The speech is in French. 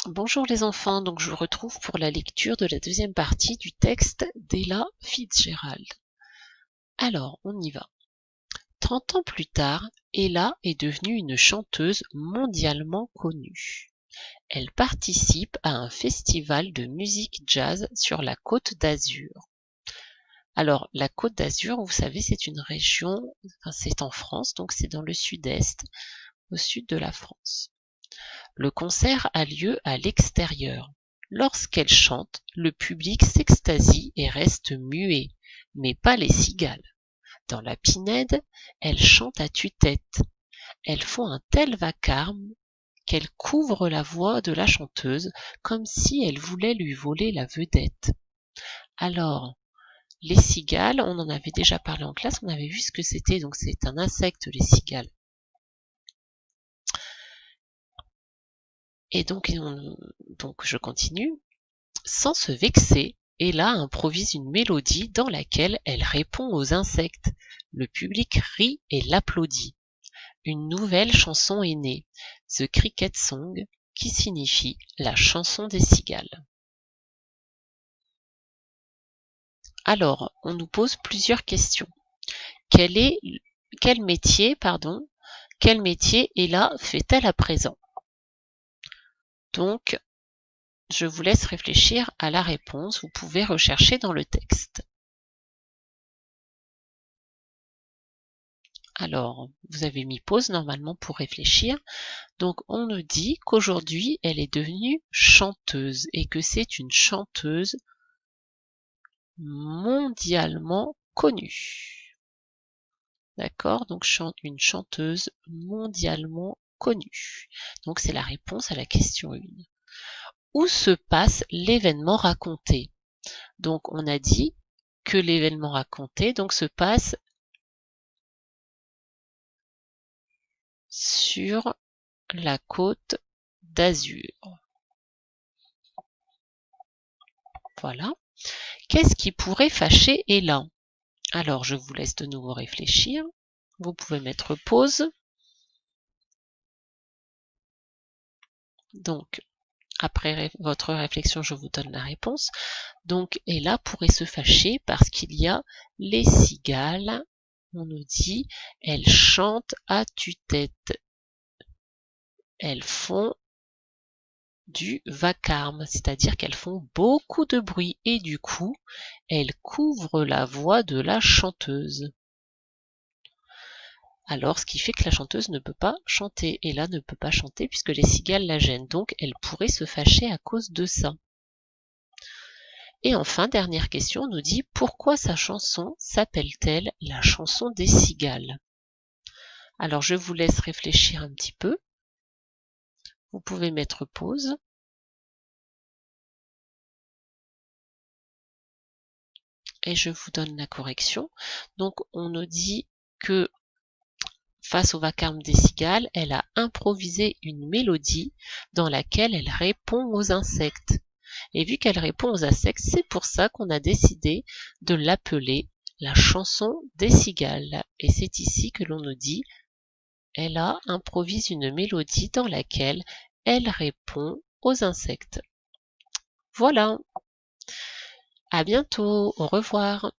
Bonjour les enfants, donc je vous retrouve pour la lecture de la deuxième partie du texte d'Ella Fitzgerald. Alors, on y va. 30 ans plus tard, Ella est devenue une chanteuse mondialement connue. Elle participe à un festival de musique jazz sur la Côte d'Azur. Alors, la Côte d'Azur, vous savez, c'est une région, c'est en France, donc c'est dans le sud-est, au sud de la France. Le concert a lieu à l'extérieur. Lorsqu'elle chante, le public s'extasie et reste muet, mais pas les cigales. Dans la pinède, elles chantent à tue-tête. Elles font un tel vacarme qu'elles couvrent la voix de la chanteuse comme si elles voulaient lui voler la vedette. Alors, les cigales, on en avait déjà parlé en classe, on avait vu ce que c'était, donc c'est un insecte, les cigales. Et donc je continue. Sans se vexer, Ella improvise une mélodie dans laquelle elle répond aux insectes. Le public rit et l'applaudit. Une nouvelle chanson est née, The Cricket Song, qui signifie la chanson des cigales. Alors, on nous pose plusieurs questions. Quel métier Ella fait-elle à présent? Donc, je vous laisse réfléchir à la réponse. Vous pouvez rechercher dans le texte. Alors, vous avez mis pause normalement pour réfléchir. Donc, on nous dit qu'aujourd'hui, elle est devenue chanteuse et que c'est une chanteuse mondialement connue. D'accord? Donc, une chanteuse mondialement connue. Donc, c'est la réponse à la question 1. Où se passe l'événement raconté? Donc, on a dit que l'événement raconté se passe sur la Côte d'Azur. Voilà. Qu'est-ce qui pourrait fâcher Ella? Alors, je vous laisse de nouveau réfléchir. Vous pouvez mettre pause. Donc, après votre réflexion, je vous donne la réponse. Donc, Ella pourrait se fâcher parce qu'il y a les cigales. On nous dit, elles chantent à tue-tête. Elles font du vacarme, c'est-à-dire qu'elles font beaucoup de bruit et du coup, elles couvrent la voix de la chanteuse. Alors, ce qui fait que la chanteuse ne peut pas chanter. Ella ne peut pas chanter puisque les cigales la gênent. Donc, elle pourrait se fâcher à cause de ça. Et enfin, dernière question, on nous dit pourquoi sa chanson s'appelle-t-elle la chanson des cigales? Alors, je vous laisse réfléchir un petit peu. Vous pouvez mettre pause. Et je vous donne la correction. Donc, on nous dit que face au vacarme des cigales, elle a improvisé une mélodie dans laquelle elle répond aux insectes. Et vu qu'elle répond aux insectes, c'est pour ça qu'on a décidé de l'appeler la chanson des cigales. Et c'est ici que l'on nous dit Ella improvise une mélodie dans laquelle elle répond aux insectes. Voilà. À bientôt. Au revoir.